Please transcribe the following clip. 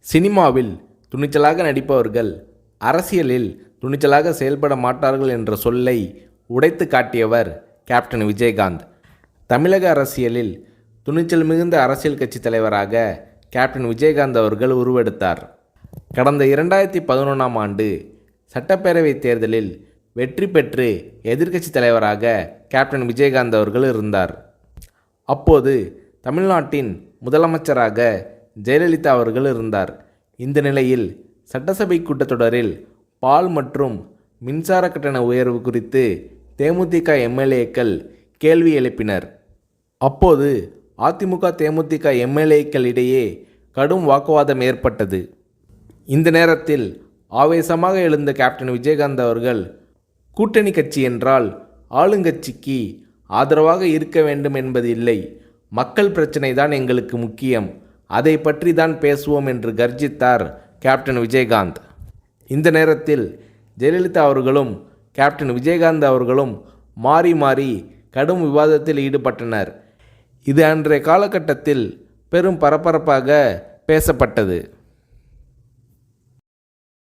சினிமாவில் துணிச்சலாக நடிப்பவர்கள் அரசியலில் துணிச்சலாக செயல்பட மாட்டார்கள் என்ற சொல்லை உடைத்து காட்டியவர் கேப்டன் விஜயகாந்த். தமிழக அரசியலில் துணிச்சல் மிகுந்த அரசியல் கட்சி தலைவராக கேப்டன் விஜயகாந்த் அவர்கள் உருவெடுத்தார். கடந்த 2011ஆம் ஆண்டு சட்டப்பேரவை தேர்தலில் வெற்றி பெற்று எதிர்க்கட்சி தலைவராக கேப்டன் விஜயகாந்த் அவர்கள் இருந்தார். அப்போது தமிழ்நாட்டின் முதலமைச்சராக ஜெயலலிதா அவர்கள் இருந்தார். இந்த நிலையில் சட்டசபை கூட்டத்தொடரில் பால் மற்றும் மின்சார கட்டண உயர்வு குறித்து தேமுதிக எம்எல்ஏக்கள் கேள்வி எழுப்பினர். அப்போது அதிமுக தேமுதிக எம்எல்ஏக்கள் இடையே கடும் வாக்குவாதம் ஏற்பட்டது. இந்த நேரத்தில் ஆவேசமாக எழுந்த கேப்டன் விஜயகாந்த் அவர்கள், கூட்டணி கட்சி என்றால் ஆளுங்கட்சிக்கு ஆதரவாக இருக்க வேண்டும் என்பது இல்லை, மக்கள் பிரச்சனை தான் எங்களுக்கு முக்கியம், அதை பற்றி தான் பேசுவோம் என்று கர்ஜித்தார் கேப்டன் விஜயகாந்த். இந்த நேரத்தில் ஜெயலலிதா அவர்களும் கேப்டன் விஜயகாந்த் அவர்களும் மாறி மாறி கடும் விவாதத்தில் ஈடுபட்டனர். இது அன்றைய காலகட்டத்தில் பெரும் பரபரப்பாக பேசப்பட்டது.